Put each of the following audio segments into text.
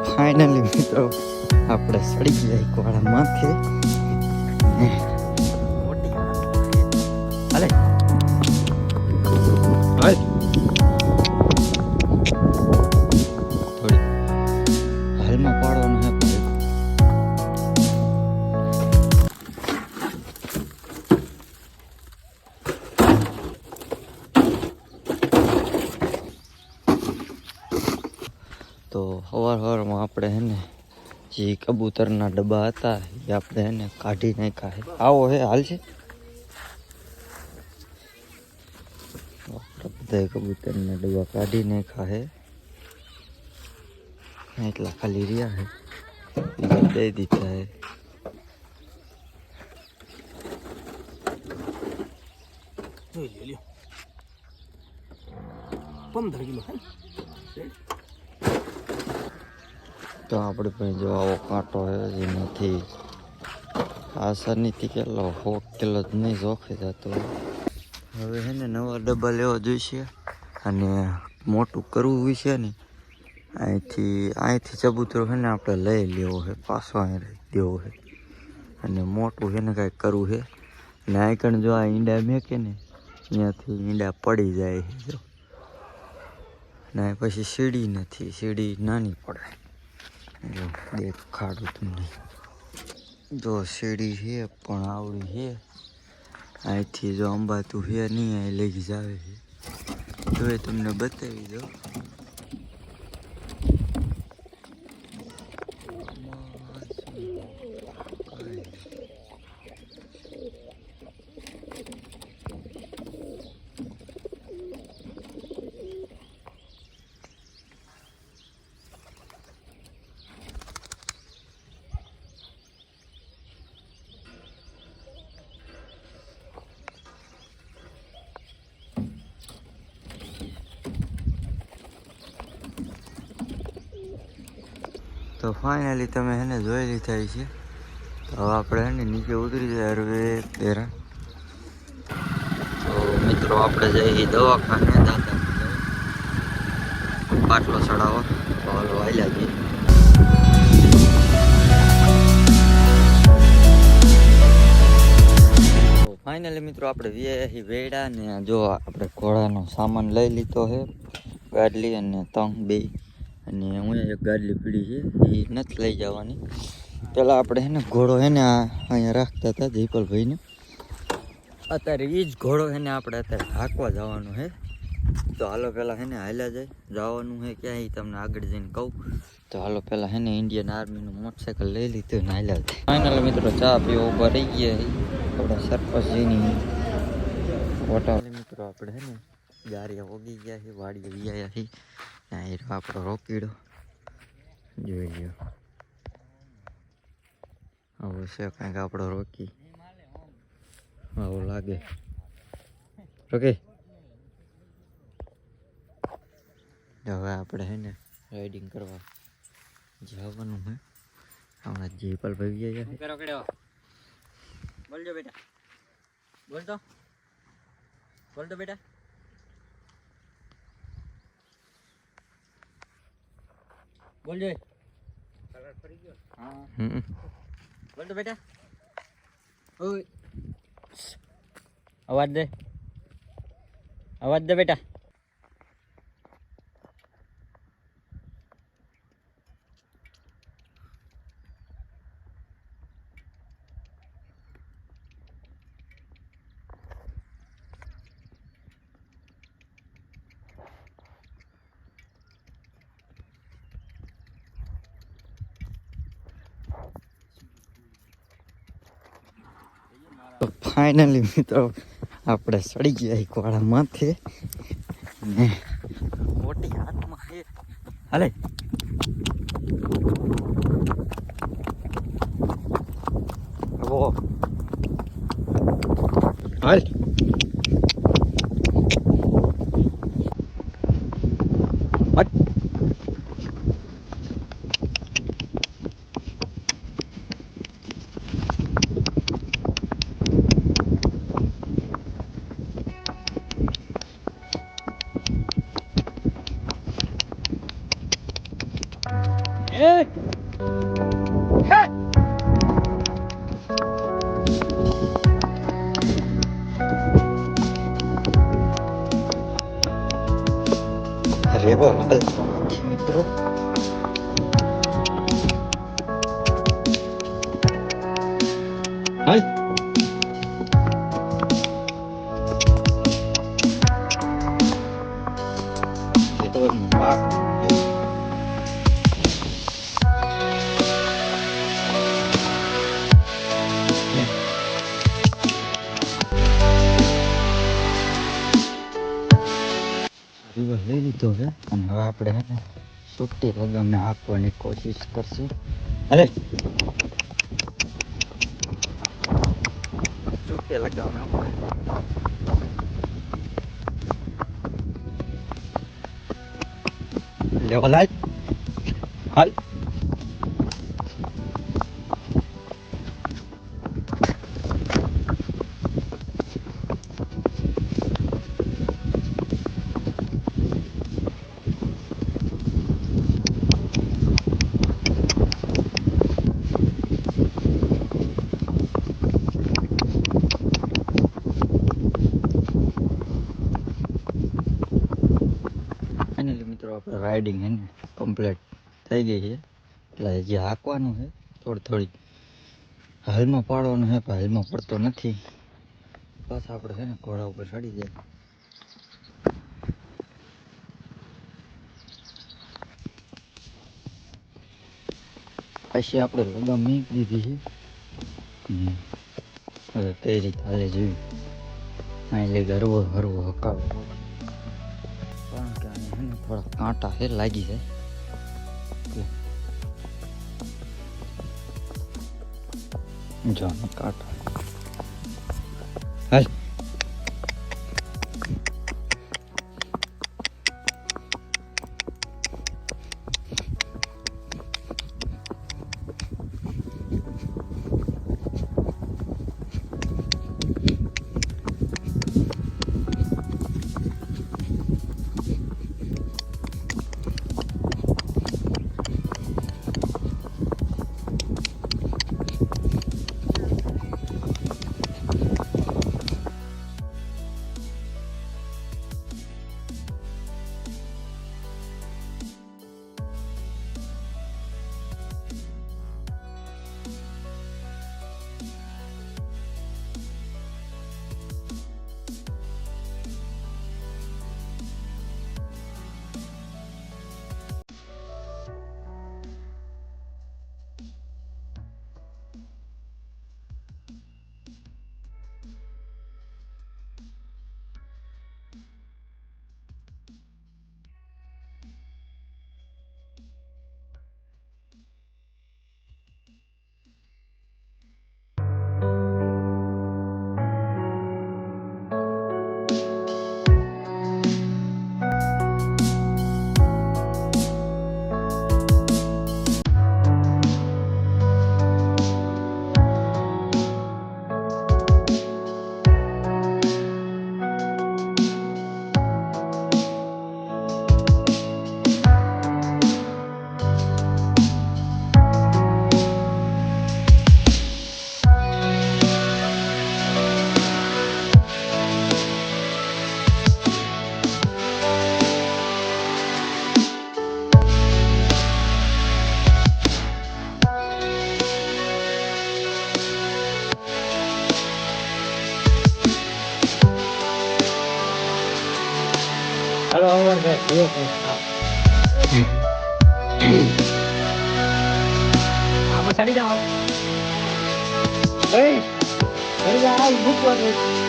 Finally મિત્રો આપણે સડી ગયા કોળા માથે હાલે હાલ થોડી હાલમાં પાડવાનું હે તો સવારમાં આપણે હે ને જે કબૂતરના ડબ્બા હતા એ આપણે હે ને કાઢી નાખ્યા છે. આવો હે હાલ છે બધા કબૂતરના ડબ્બા કાઢી નાખ્યા છે. એટલા ખાલી રહ્યા છે બીજા દઈ દીધા છે. તો આપણે પણ જો આવો કાંટો છે જેનાથી આસાનીથી કેટલો 100 કિલો જ નહીં જોખી જતો. હવે છે ને નવા ડબ્બા લેવા જોઈશે અને મોટું કરવું હોય છે ને અહીંથી ચબૂતરો છે ને આપણે લઈ લેવો છે, પાછો અહીં રાખી દેવો છે અને મોટું છે ને કાંઈક કરવું છે. અને આઈકણ જો આ ઈંડા મેકે ને અહીંયાથી ઈંડા પડી જાય છે જો. ને પછી સીડી નથી, સીડી નાની પડે જો દેખાડું તમને. જો સીડી છે પણ આવડી છે. અહીંથી જો અંબાતું છે નહીં અહીં લઈ જાવે છે તો એ તમને બતાવી દો. તો ફાઇનલી તમે એને જોઈ લીધા છે. તો હવે આપણે એને નીચે ઉતરી જાય હવે પહેરા. તો મિત્રો આપણે જઈએ દવાખાને દાદા પાટલો ચડાવવા. તો હાલો હાલ્યા જઈએ. ફાઇનલી મિત્રો આપણે વ્યાહી વેડા ને જો આપણે ઘોડાનો સામાન લઈ લીધો છે, ગાડલી અને તંગ બે. અને હું એક ગાડલી પીડી છે એ નથી લઈ જવાની. પહેલાં આપણે છે ને ઘોડો છે ને અહીંયા રાખતા હતા જયપાલભાઈને. અત્યારે એ જ ઘોડો છે ને આપણે અત્યારે હાંકવા જવાનું છે. તો હાલો પહેલાં છે ને હાલ્યા જાય જવાનું છે ક્યાં એ તમને આગળ જઈને કહું. તો હાલો પહેલાં છે ને ઇન્ડિયન આર્મીનું મોટરસાઇકલ લઈ લીધું ને હાલ્યા જાય. ફાઇનલ મિત્રો ચા પીવા ઉભા રહી ગયા આપણા સરપંચજીની વોટા. મિત્રો આપણે છે ને ગારિયા ઓગી ગયા છે, વાડીએ વ્યાયા છે. આપણો રોકીડો જોઈ લ્યો. આવો છે કંઈક આપણો રોકી, આવો લાગે. ઓકે હવે આપણે છે ને રાઇડિંગ કરવા જવાનું છે. હમણાં જયપાલભાઈ ગયા. બોલજો બેટા, બોલતો બેટા. બોલજો કલર ફરી ગયો. હા બોલ તો બેટા. ઓય અવાજ દે બેટા. ફાઇનલી મિત્રો આપણે સડી ગયા કોળા માથે ને મોટી હાથમાં છે. હાલે હાલ અરે વાહ મિત્રો હાલ તો વાહ રિવર લઈ લીધો છે અને હવે આપણે હે ને સુટ્ટી લગામને આપવાની કોશિશ કરશું અરે સુટ્ટી લગાવને લેવા લાય હાલ ફાઇનલી મિત્રો આપણે રાઇડિંગ હે ને કમ્પ્લીટ થઈ ગઈ છે એટલે જે હાંકવાનું છે થોડી હાલમાં પાડવાનું છે પણ હાલમાં પડતો નથી બસ આપણે છે ને ઘોડા ઉપર ચડી જાય પછી આપણે લગામ મૂકી દીધી છે હવે કઈ રીતે હાલે જોયું અહીં લે હરવો હકાવે કારણ કે અહીં છે ને થોડા કાંટા છે લાગી જાય જો કાંટા હાલ હાલો આમાં ચડી જાઓ મૂકવાનું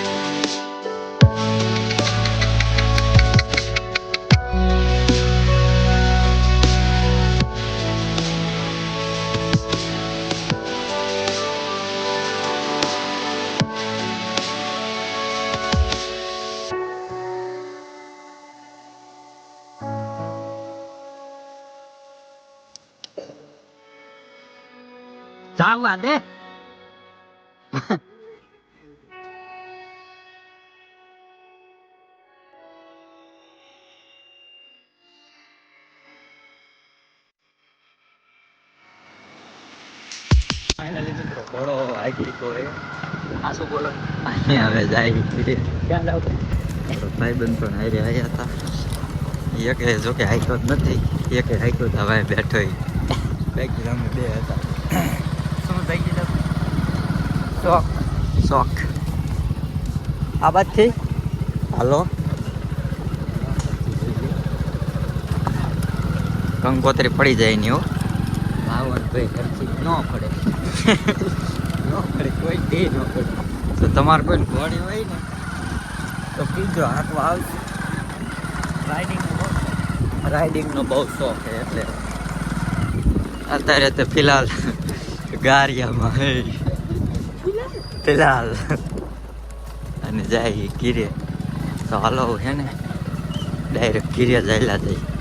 ચાલવા દે ફાઇનલી મિત્રો ઘોડો આગળ તો એ આ શું બોલો અહીંયા હવે જાય ક્યાં જાવ ભાઈબંધ પણ હારે આવ્યા હતા એકે જો કે હાઈતો જ નથી એકે હાઈતો તો હવે બેઠો બાકી અમે બે હતા શું થઈ ગયું શોખ શોખ આ બાજથી હાલો કંકોત્રી પડી જાય નહીં હો લાવણ ભાઈ ઘરથી ન પડે ન પડે કોઈ દે ન પડે તો તમારે કોઈ ઘોડી હોય ને તો કીધો હાંકવા આવશે રાઇડિંગનો બહુ શોખ છે એટલે અત્યારે તો ફિલહાલ ગારિયામાં હે ફિલહાલ અને જાય ગીરે તો હાલો હે ને ડાયરેક્ટ ગીરે જાયલા જાય